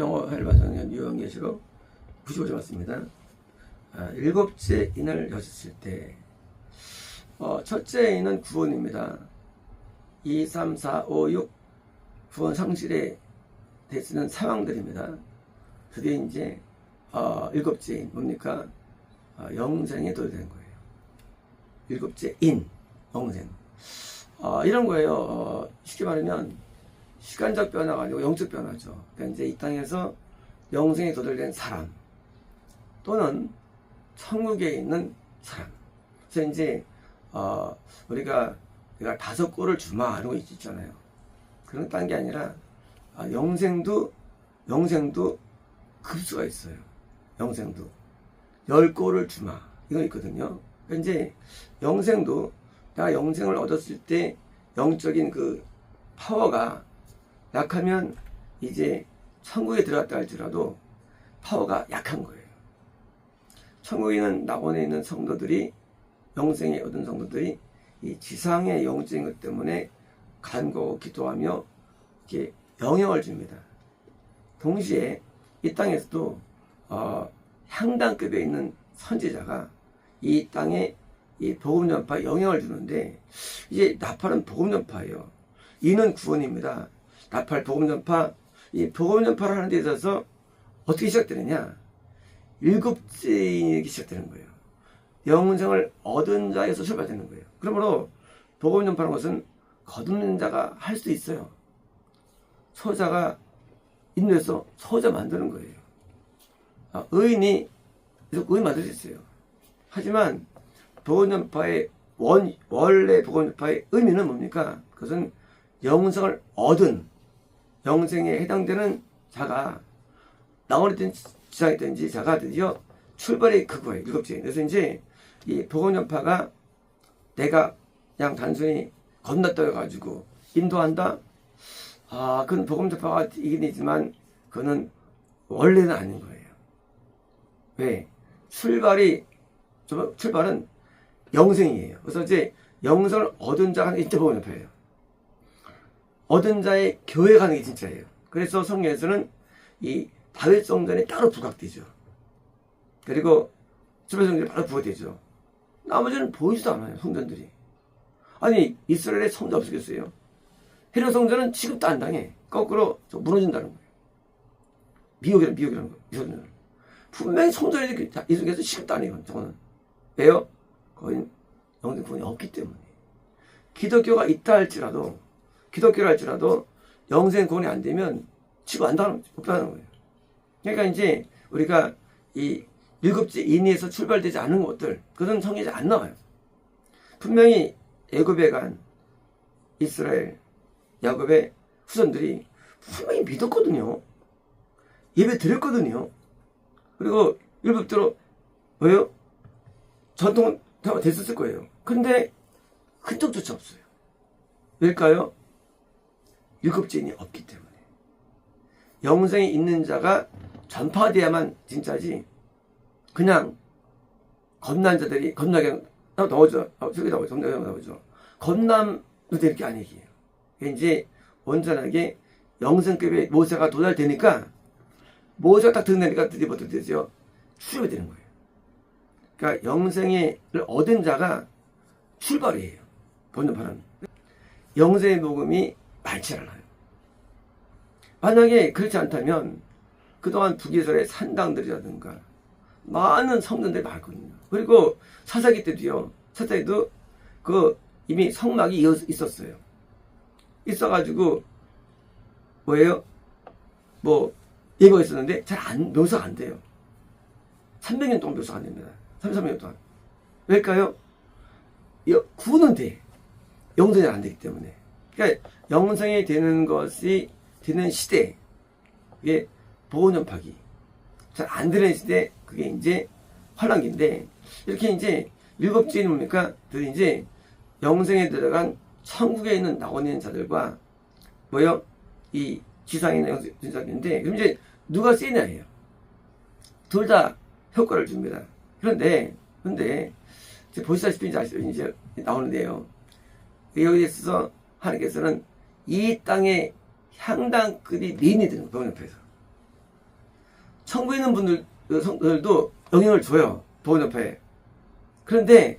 박경호 헬바정연 유형계시록 95점 맞습니다. 일곱째 인을 여셨을 때 첫째 인은 구원입니다. 2, 3, 4, 5, 6 구원 상실에 대쓰는 상황들입니다. 그게 이제 일곱째 인 뭡니까? 영생에 도래된 거예요. 일곱째 인 영생 이런 거예요. 쉽게 말하면 시간적 변화가 아니고 영적 변화죠. 그러니까 이제 이 땅에서 영생에 도달된 사람 또는 천국에 있는 사람. 그래서 이제 우리가 내가 5꼴을 주마 이런 거 있잖아요. 그런 딴 게 아니라 영생도 급수가 있어요. 영생도 10꼴을 주마 이거 있거든요. 그러니까 이제 영생도 내가 영생을 얻었을 때 영적인 그 파워가 약하면 이제 천국에 들어갔다 할지라도 파워가 약한 거예요. 천국에 있는 낙원에 있는 성도들이 영생에 얻은 성도들이 이 지상의 영적인 것 때문에 간구하고 기도하며 이렇게 영향을 줍니다. 동시에 이 땅에서도 향단급에 있는 선지자가 이 땅에 이 복음 전파에 영향을 주는데 이제 나팔은 복음 전파예요. 이는 구원입니다. 나팔 복음 전파, 이 복음 전파를 하는 데 있어서 어떻게 시작되느냐? 일곱째 인이 시작되는 거예요. 영생을 얻은 자에서 출발되는 거예요. 그러므로 복음 전파라는 것은 거듭는 자가 할 수 있어요. 소자가 인도해서 소자 만드는 거예요. 의인이 의인 만들 수 있어요. 하지만 복음 전파의 원래 복음 전파의 의미는 뭡니까? 그것은 영생을 얻은 영생에 해당되는 자가 낙원이든 지상이든지 자가 드디어 출발이 그거예요. 일곱째. 그래서 이제 이 복음 전파가 내가 그냥 단순히 건넜다 해가지고 인도한다. 그건 복음 전파가 이긴 이지만 그거는 원래는 아닌 거예요. 왜? 출발은 영생이에요. 그래서 이제 영생을 얻은 자가 이때 복음 전파예요. 얻은 자의 교회 가는 게 진짜예요. 그래서 성경에서는 이 다윗 성전이 따로 부각되죠. 그리고 주변 성전이 바로 부각되죠. 나머지는 보이지도 않아요. 성전들이. 아니 이스라엘에 성전 없었겠어요? 헤롯 성전은 취급도 안 당해. 거꾸로 무너진다는 거예요. 미혹이라는 거예요. 분명히 성전이 이속에서 취급도 안 해요. 저거는. 왜요? 거긴 영생 구원이 없기 때문에. 기독교가 있다 할지라도 영생 구원이 안 되면 취급 안 당하는 거예요. 그러니까 이제 우리가 이 일곱째 인에서 출발되지 않은 것들, 그것은 성경에 안 나와요. 분명히 애굽에 간 이스라엘, 야곱의 후손들이 분명히 믿었거든요. 예배 드렸거든요. 그리고 율법대로 왜요? 전통은 다 됐었을 거예요. 근데 흔적조차 없어요. 왜일까요? 일곱째 인이 없기 때문에. 영생에 있는 자가 전파돼야만 진짜지. 그냥 겁난 자들이 겁나게 넣어줘. 저기 넣어줘. 겁남도 될 게 아니에요. 이제 온전하게 영생급의 모세가 도달되니까 모세가 딱 드러내니까 드디어 뭐 되죠? 출입이 되는 거예요. 그러니까 영생을 얻은 자가 출발이에요. 본전파는 영생의 복음이 많지 않아요. 만약에 그렇지 않다면 그동안 북이스라엘 산당들이라든가 많은 성전들이 많거든요. 그리고 사사기 때도요. 사사기도 이미 성막이 있었어요. 있어가지고 뭐예요? 예배가 있었는데 묘사가 안 돼요. 300년 동안 묘사가 안 됩니다. 300년 동안. 왜일까요? 구원은 돼. 영생이 안 되기 때문에. 그러니까 영생이 되는 시대, 그게 복음 전파기. 잘 안 되는 시대, 그게 이제 환란기인데, 이렇게 이제 일곱째 인은 뭡니까? 이제 영생에 들어간 천국에 있는 낙원에 있는 자들과 이 지상에 있는 영생인데, 그럼 이제 누가 세냐예요. 둘 다 효과를 줍니다. 그런데 이제 보시다시피 이제 나오는데요. 여기에 있어서 하나님께서는 이 땅의 향단급이 미인이 되는 거예요. 성부에 있는 성도들도 영향을 줘요. 복음전파에. 그런데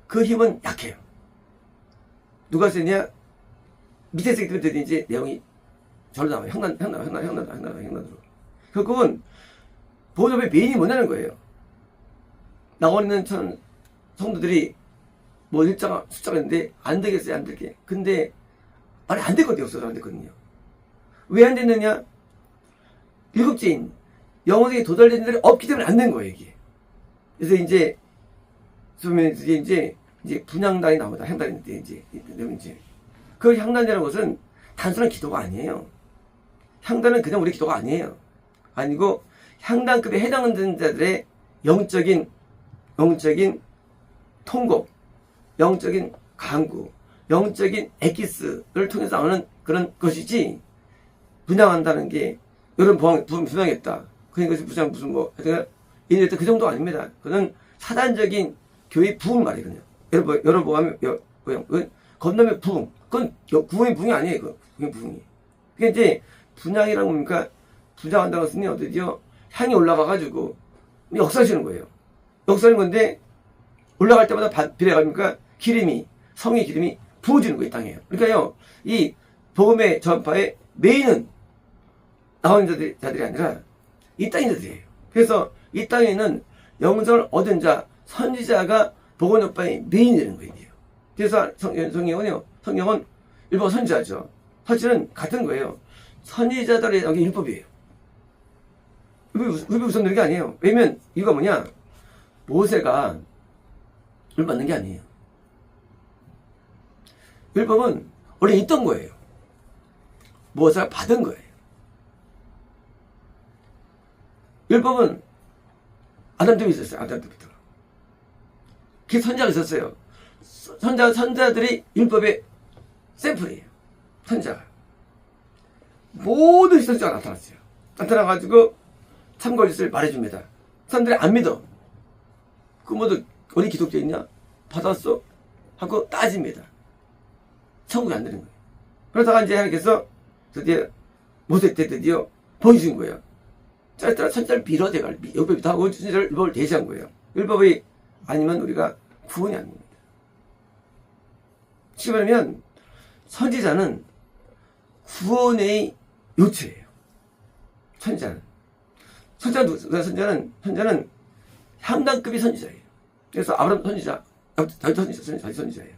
그 힘은 약해요. 누가 쓰냐? 밑에서 있기 때문에 이제 내용이 절로 나와요. 형난으로. 결국은 복음전파의 메인이 뭐냐는 거예요. 나와 있는 성도들이 뭐 일자가 숫자가 있는데 안 되겠어요, 안 되게. 근데 말이 안 됐거든요, 없어서 안 됐거든요. 왜 안 됐느냐? 일곱째인 영혼에게 도달된 자들이 없기 때문에 안 된 거예요, 이게. 그래서 이제 이제 분향단이 나오다, 향단인데 이제 그 향단이라는 것은 단순한 기도가 아니에요. 향단은 그냥 우리 기도가 아니에요. 아니고 향단급에 해당하는 자들의 영적인 통곡, 영적인 강구, 영적인 엑기스를 통해서 나오는 그런 것이지, 분양한다는 게 이런 분양했다. 그러니까 무슨 이럴 때 그 정도 아닙니다. 그는 사단적인 교회 부흥 말이거든요. 여러분 하면 건너면 부흥. 그건 구원의 부흥이 아니에요. 그건 부흥이. 그게 이제 분양이라는 뭡니까? 분양한다는 것은 드디어 향이 올라가가지고 역사하시는 거예요. 역사하는 건데 올라갈 때마다 비례가니까 성의 기름이 부어지는 거예요, 이 땅에요. 그러니까요, 이 복음의 전파의 메인은 나오는 자들이 아니라 이 땅인 자들이에요. 그래서 이 땅에 있는 영성을 얻은 자, 선지자가 복음 전파의 메인이 되는 거예요. 그래서 성경은 일본 선지자죠. 사실은 같은 거예요. 선지자들의 여기 율법이에요. 율법이 우선되는 게 아니에요. 왜냐면 이유가 뭐냐? 모세가 율법 받는 게 아니에요. 율법은 원래 있던 거예요. 모세가 받은 거예요. 율법은 아담 때부터 있었어요. 아담 때부터. 그 선자가 있었어요. 선자들이 율법의 샘플이에요. 선자가. 모든 선자가 나타났어요. 나타나가지고 참고짓을 말해줍니다. 사람들이 안 믿어. 그 모두 어디 기독교 있냐? 받았어? 하고 따집니다. 천국이 안 되는 거예요. 그러다가 이제 하나님께서 드디어 모세 때 드디어 보여준 거예요. 짧더라 선자를 빌어대가 율법이 다 선자를 율법을 대시한 거예요. 율법이 아니면 우리가 구원이 안 됩니다. 쉽게 말하면 선지자는 구원의 요체예요. 선지자는 향단급의 선지자예요. 그래서 아브라함 선지자, 다윗 선지자예요.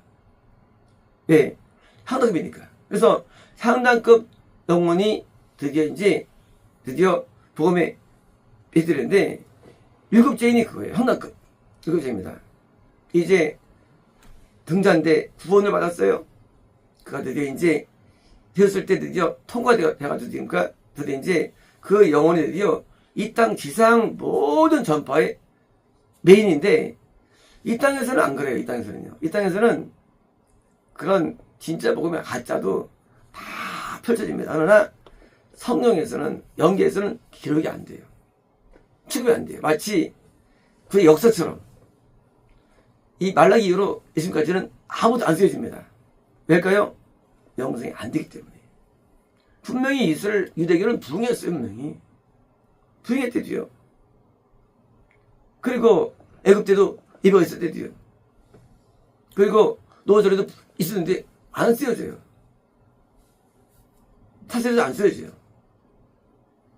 네, 향단급이니까. 그래서 향단급 영혼이 드디어 복음에 배들인데 일곱째인이 그거예요. 향단급 일곱째입니다. 이제 등잔대 구원을 받았어요. 그가 드디어 이제 되었을 때 드디어 통과돼가지고 드디어 이제 그 영혼이 드디어 이 땅 지상 모든 전파의 메인인데 이 땅에서는 안 그래요. 이 땅에서는 그런 진짜 복음의 가짜도 다 펼쳐집니다. 그러나 성령에서는 영계에서는 기록이 안 돼요. 취급이 안 돼요. 마치 그의 역사처럼 이 말라기 이후로 예수님까지는 아무도 안 쓰여집니다. 왜일까요? 영성이 안 되기 때문에. 분명히 이스라엘 유대교는 부흥했어요. 분명히 부흥했대도요. 그리고 애굽때도 이방이 있을 때도요. 그리고 노아절에도 있었는데 안 쓰여져요. 사슬에도 안 쓰여져요.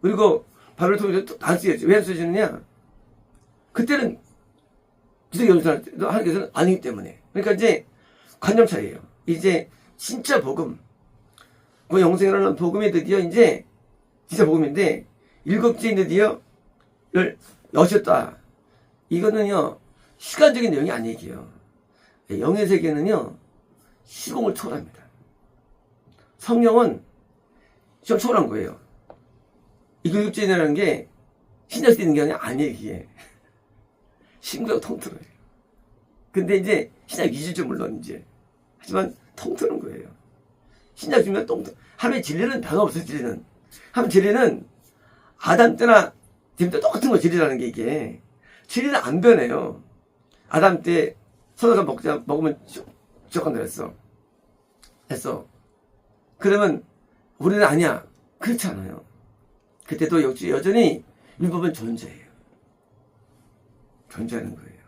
그리고 바벨 통일에도 안 쓰여져요. 왜 안 쓰여지느냐? 그때는 기독교 연수할 때도 하나님께서는 아니기 때문에. 그러니까 이제 관점 차이예요. 이제 진짜 복음, 그 영생이라는 복음이 드디어 이제 진짜 복음인데 일곱째인 드디어를 여셨다. 이거는요 시간적인 내용이 아니에요. 영의 세계는요 시공을 초월합니다. 성령은 시공을 초월한 거예요. 이 일곱째인이라는 게 신약 때 있는 게 아니에요. 이게 신구가 통틀어요. 근데 이제 신약 잊을줄 물론 이제 하지만 통틀은 거예요. 신약 주면 하루에 진리는 변함없어요. 진리는 아담 때나 지금 때 똑같은 거 진리라는 게 이게 진리는 안 변해요. 아담 때 선악과 먹으면 죽어간다 했어. 그러면 우리는 아니야. 그렇지 않아요. 그때도 역시 여전히 율법은 존재해요. 존재하는 거예요.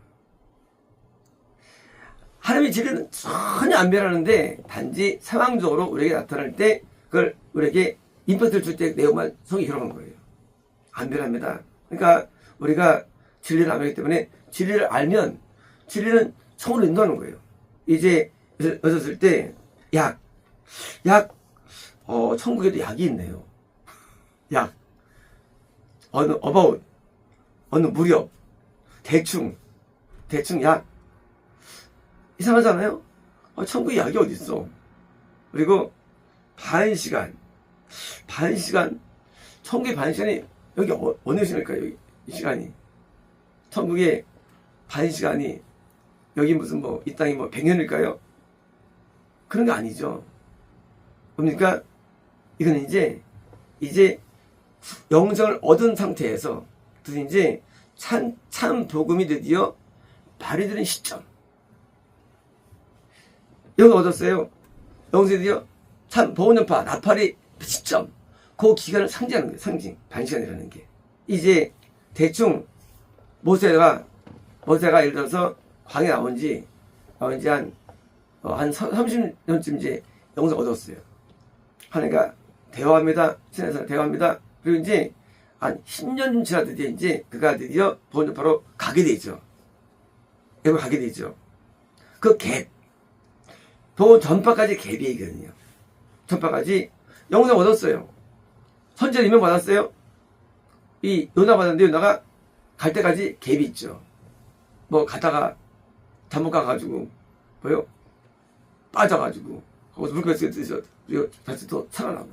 하나님의 진리는 전혀 안 변하는데 단지 상황적으로 우리에게 나타날 때 그걸 우리에게 임팩트를 줄 때 내용만 성이 기록한 거예요. 안 변합니다. 그러니까 우리가 진리를 안 알기 때문에 진리를 알면 진리는 성으로 인도하는 거예요. 이제 얻었을 때 천국에도 약이 있네요. 약. 어느 무렵. 대충 약. 이상하잖아요? 천국에 약이 어딨어? 그리고 반시간. 천국의 반시간이 여기 어느 시간일까요? 여기 이 시간이. 천국의 반시간이 여기 무슨 이 땅이 100년일까요? 그런 게 아니죠. 뭡니까? 이거는 이제 영생을 얻은 상태에서 드디어 이제 참 복음이 드디어 발휘되는 시점. 영생 얻었어요. 영생 드디어 참 복음 전파 나팔이 시점. 그 기간을 상징하는 거예요. 상징. 반시간이라는 게. 이제 대충 모세가 예를 들어서 광에 나온 지 한 30년쯤 이제 영생 얻었어요. 하나님과 대화합니다. 신에서 대화합니다. 그리고 이제 한 10년쯤 지나 드디어 그가 드디어 복음 전파로 가게 되죠. 여기 가게 되죠. 그 갭. 복음 전파까지 갭이 있거든요. 전파까지 영생 얻었어요. 선지자 임명 받았어요. 이 요나 받았는데 요나가 갈 때까지 갭이 있죠. 가다가 잘못 가가지고 빠져가지고 거기서 물고기 쓰서 다시 또 살아나고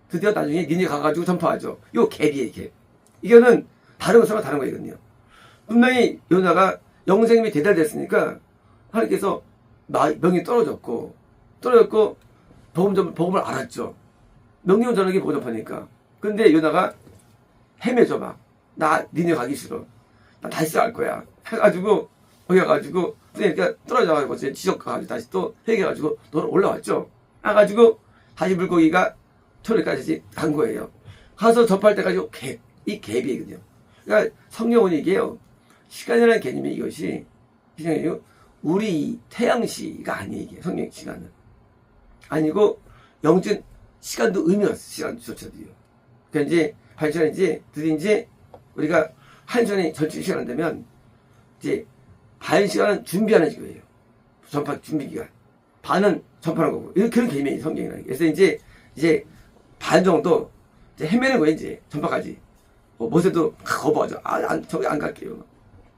드디어 나중에 니네 가가지고 전파하죠. 요 갭이에요. 갭. 이거는 다른 것과 다른 거거든요. 분명히 요나가 영생이 대달됐으니까 하나님께서 명이 떨어졌고 복음을 알았죠. 명령을 전하기 복음 전파니까. 근데 요나가 헤매져 나 니네 가기 싫어. 나 다시 갈 거야. 해가지고 거기 가가지고 그러니까 떨어져가지고 지적 가가지고 다시 또 회개해가지고 올라왔죠. 가가지고 다시 물고기가 토요일까지 간 거예요. 가서 접할 때까지 이 갭이거든요. 그러니까 성경은 이게요. 시간이라는 개념이 이것이 그냥 우리 태양시가 아니에요. 이게 성경 시간은 아니고 영적 시간도 의미가 있어요. 시간조차도요. 그러니까 이제 반시간 드디어 우리가 한 시간이 전체 시간 되면 이제 반 시간은 준비하는 시간이에요. 전파 준비 기간. 반은 전파하는 거고. 그런 개념이 성경이라는 게. 그래서 이제 반 정도 이제 헤매는 거예요. 이제 전파까지. 모세도 거부하죠. 저기 안 갈게요.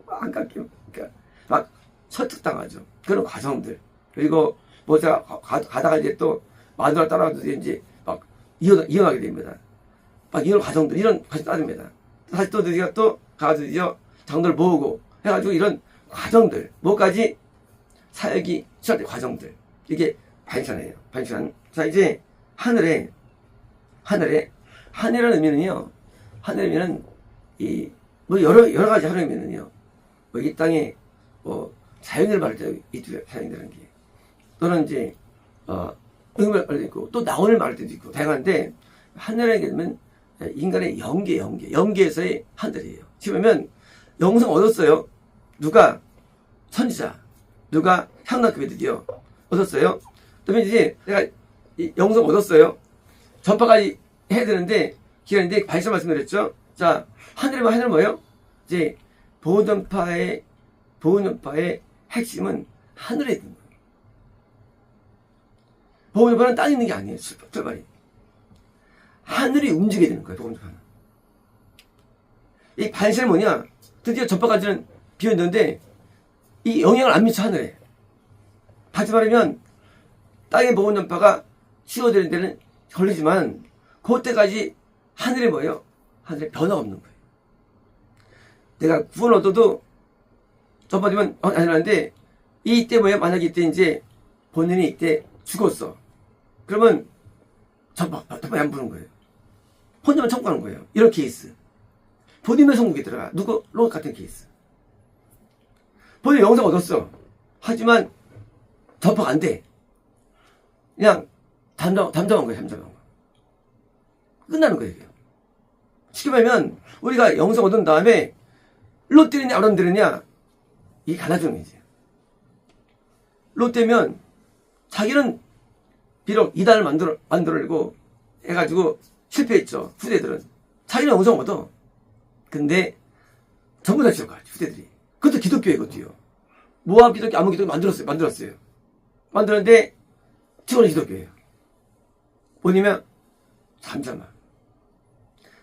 안 갈게요. 그러니까 막 설득당하죠. 그런 과정들. 그리고 모세가 가다가 이제 또 마누라 따라가서 이제 막 이혼하게 됩니다. 막 이런 과정들, 이런 과정 따릅니다. 다시 또 드디어 또 가서 드디어 장도를 모으고 해가지고 이런 과정들, 뭐까지 사역이 시작된 과정들. 이게 반시간이에요. 반시간. 자, 이제 하늘이라는 의미는요, 하늘의 의미는 여러 가지 하늘의 의미는요, 이 땅에 자연을 말할 때 있죠. 자연이라는 게. 또는 이제, 응을 말할 때 있고, 또 나원을 말할 때도 있고, 다양한데, 하늘의 의미는 인간의 영계에서의 하늘이에요. 지금 보면, 영성 얻었어요. 누가? 선지자. 누가? 향락급에 드디어 얻었어요. 그러면 이제 내가 영성 얻었어요. 전파까지 해야 되는데 기간인데 발사 말씀드렸죠. 자, 하늘은 뭐예요? 이제 복음전파의 핵심은 하늘에 있는 거예요. 복음전파는 땅에 있는 게 아니에요. 출발이. 하늘이 움직여야 되는 거예요. 복음전파는. 이 반시는 뭐냐? 드디어 전파까지는 비었는데 이 영향을 안 미쳐 하늘에. 다시 말하면 땅의 복음 전파가 씌워지는 데는 걸리지만 그때까지 하늘에 뭐예요? 하늘에 변화가 없는 거예요. 내가 구원 얻어도 전파되면 아니라는데 이때 뭐예요? 만약에 이때 이제 본인이 이때 죽었어. 그러면 전파 안 부는 거예요. 혼자만 천국 가는 거예요. 이런 케이스. 본인만 천국에 들어가. 롯 같은 케이스. 본인 영생 얻었어. 하지만 전파가 안 돼. 그냥 담담한 거예요. 끝나는 거예요. 쉽게 말하면 우리가 영성 얻은 다음에 롯 되느냐 아브라함 되느냐 이게 갈라지는 거지. 롯 되면 자기는 비록 이단을 만들고 해가지고 실패했죠. 후대들은 자기는 영성 얻어. 근데 전부 다 지옥 가죠. 후대들이. 그것도 기독교예요. 그것도요. 모압 기독교, 아몬 기독교 만들었어요. 만들었는데 지금은 기독교예요. 뭐냐면 잠잠한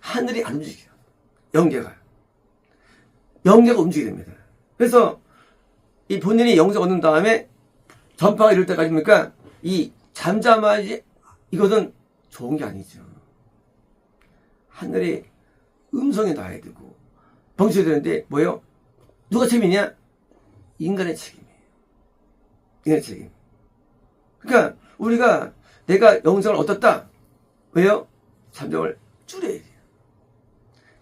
하늘이 안 움직여요. 영계가 움직이게 됩니다. 그래서 이 본인이 영성 얻는 다음에 전파가 이럴 때까지입니까? 이 잠잠하지 이것은 좋은 게 아니죠. 하늘의 음성이 나야 되고 병치해야 되는데 뭐예요? 누가 책임이냐? 인간의 책임이에요. 인간의 책임. 그러니까 우리가 내가 영성을 얻었다. 왜요? 잠잠을 줄여야 돼요.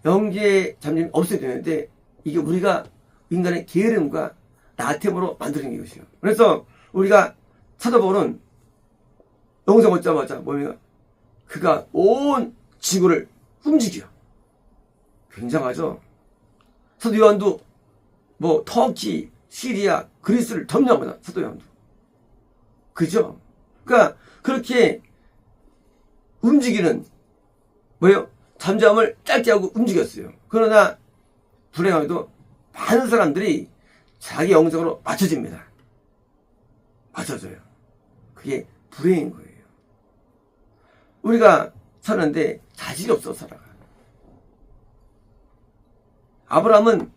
영계의 잠잠이 없어야 되는데 이게 우리가 인간의 게으름과 나태함으로 만드는 것이에요. 그래서 우리가 찾아보는 영성 얻자마자 뭐냐? 그가 온 지구를 움직여. 굉장하죠? 사도 요한도 뭐 터키, 시리아, 그리스를 점령합니다. 사도 요한도. 그죠? 그러니까 그렇게 움직이는 뭐예요? 잠잠을 짧게 하고 움직였어요. 그러나 불행하게도 많은 사람들이 자기 영성으로 맞춰집니다. 맞춰져요. 그게 불행인 거예요. 우리가 사는데 자식이 없어서 살아가. 아브라함은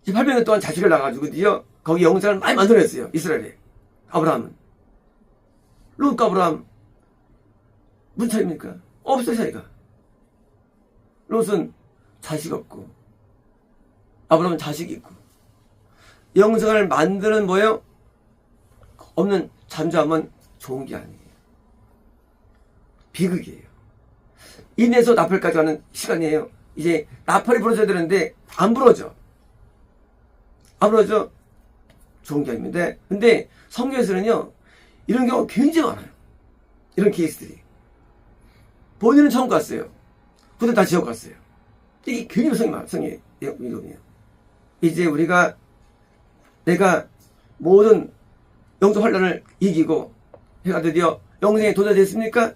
800년 동안 자식을 낳아가지고 드디어 거기 영성을 많이 만들어냈어요. 이스라엘에. 아브라함은. 롯과 아브라함 무슨 차이입니까? 없어요, 차이가. 롯은 자식 없고 아브라함은 자식이 있고 영성을 만드는 뭐예요? 없는 잠잠은 좋은 게 아니에요. 비극이에요. 인에서 나팔까지 가는 시간이에요. 이제 나팔이 부러져야 되는데 안 부러져. 안 부러져. 좋은 게 아닙니다. 근데 성경에서는요 이런 경우가 굉장히 많아요. 이런 케이스들이. 본인은 천국 갔어요. 후대 다 지옥 갔어요. 이게 굉장히 성이 많아요. 성의 이동이에요. 이제 우리가 내가 모든 영적 환란을 이기고 해가 드디어 영생에 도달됐습니까?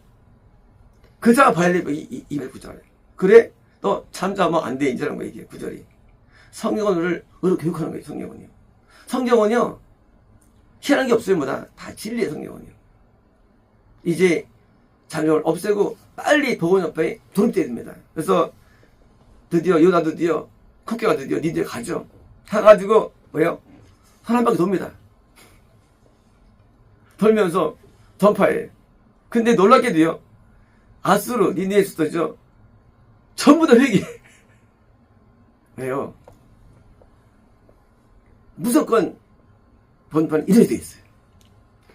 그 자가 봐야 돼. 209절. 그래? 너 잠잠하면 안 돼. 이제라는 거예요. 이게 구절이. 성경은 우리를 의로 교육하는 거예요. 성경은요. 성경은요. 희한한 게 없어요. 뭐다. 다 진리의 성경은요. 이제 잠잠을 없애고 빨리 복음 전파에 돌입돼야 됩니다. 그래서 드디어 요나 드디어 국교가 드디어 니들 가죠. 가가지고 뭐예요? 한 바퀴 돕니다. 돌면서 전파해. 근데 놀랍게도요. 아수르, 니네에서도죠. 전부 다 회개. 왜요? 무조건 본판은 이래야 돼 있어요.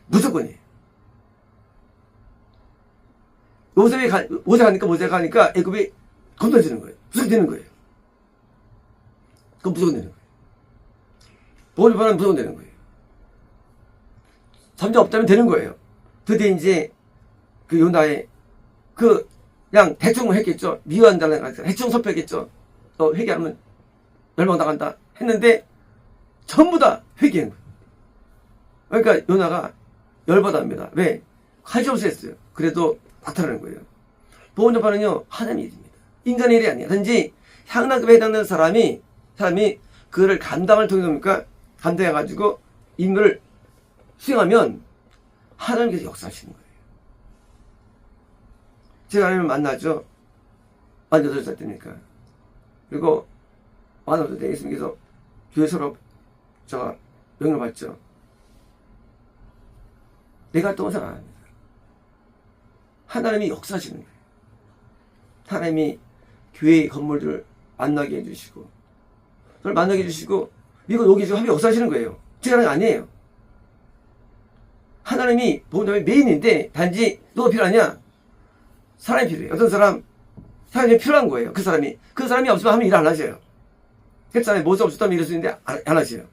무조건이에요. 모세 가니까 애굽이 건너지는 거예요. 무조건 되는 거예요. 그건 무조건 되는 거예요. 본판은 무조건 되는 거예요. 잠잠 없다면 되는 거예요. 드디어 이제 그 요나의 그냥 대충 했겠죠. 미워한다는 거 대충 섭했겠죠. 너 회개하면 멸망당한다 했는데 전부 다 회개한 거예요. 그러니까 요나가 열받아합니다. 왜? 할 수 없이 했어요. 그래도 나타나는 거예요. 복음 전파는요 하나님의 일입니다. 인간의 일이 아니에요. 단지 향락급에 해당되는 사람이 그를 감당을 통해 뭡니까? 감당해가지고 임무를 수행하면 하나님께서 역사하시는 거예요. 제가 하나님을 만나죠. 48살 때니까. 그리고 48살 때 예수님께서 교회 서로 제가 명령을 받죠. 내가 또 생각 안 합니다. 하나님이 역사하시는 거예요. 하나님이 교회 건물들을 만나게 해주시고 저를 만나게 해주시고 이거 여기 지금 하나님이 역사하시는 거예요. 제가 하는 게 아니에요. 하나님이 복음의 메인인데 단지 누가 필요하냐? 사람이 필요해요. 어떤 사람이 필요한 거예요. 그 사람이 없으면 하면 일 안 하셔요. 했잖아요. 모세 없었다면 일할 수 있는데 안 하셔요.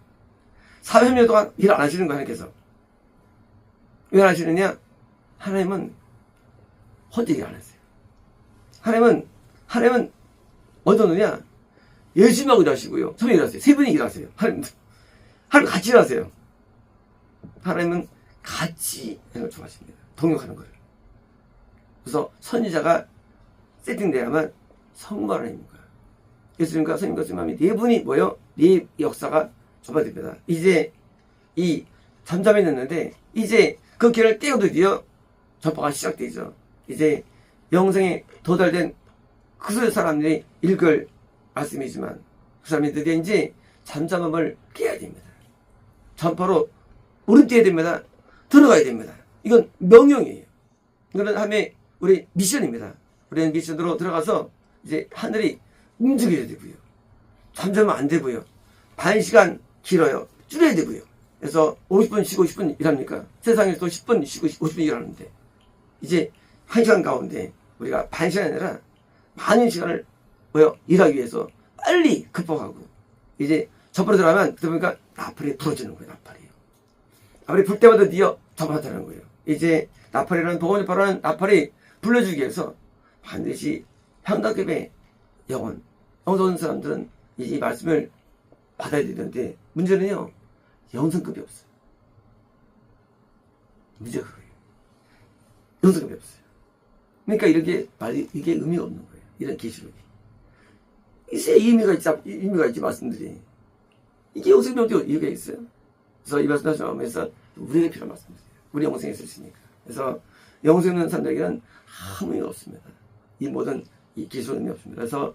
400년 동안 일 안 하시는 거예요. 하나님께서. 왜 안 하시느냐? 하나님은 혼자 일 안 하세요. 하나님은 어디 오느냐? 열심히 하고 일하시고요. 처음에 일하세요. 세 분이 일하세요. 하나님 같이 일하세요. 하나님은 같이 하는 걸 좋아하십니다. 동역하는 거예요. 그래서 선지자가 세팅돼야만 성공하는 힘입니다. 예수님과 성님과 주님이 네 분이 뭐요? 네 역사가 접어듭니다. 이제 이 잠잠이 됐는데 이제 그 길을 떼어 드디어 전파가 시작되죠. 이제 영생에 도달된 그 사람들이 읽을 말씀이지만 그 사람들이 이제 잠잠함을 깨야 됩니다. 전파로 오른뛰어야 됩니다. 들어가야 됩니다. 이건 명령이에요. 이거는 하나님의 우리 미션입니다. 우리는 미션으로 들어가서 이제 하늘이 움직여야 되고요. 잠자면 안 되고요. 반 시간 길어요. 줄여야 되고요. 그래서 50분 쉬고 50분 일합니까? 세상에서 10분 쉬고 50분 일하는데 이제 1시간 가운데 우리가 반 시간이 아니라 많은 시간을 일하기 위해서 빨리 극복하고 이제 접으로 들어가면 그러다 보니까 나팔이 불어지는 거예요. 나팔이 불 때마다 니어 접어다는 거예요. 이제 나팔이라는 복음전파라는 나팔이 불러주기 위해서 반드시 현대급의 영혼 얻은 사람들은 이 말씀을 받아야 되는데 문제는요. 영성급이 없어요. 문제가 그거예요. 영성급이 없어요. 그러니까 이게 의미가 없는 거예요. 이런 계시록이. 이제 의미가 있지 말씀들이. 이게 영성이 어디 이유가 있어요? 그래서 이 말씀 다시 나오면서 우리에게 필요한 말씀이에요. 우리 영생에 있으시니까. 그래서 영생 있는 사람들에게는 아무 의미가 없습니다. 이 모든 이 기술은 의미 없습니다. 그래서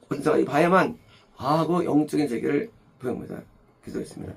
언제가 봐야만 하고 영적인 세계를 보여옵니다. 기도했습니다.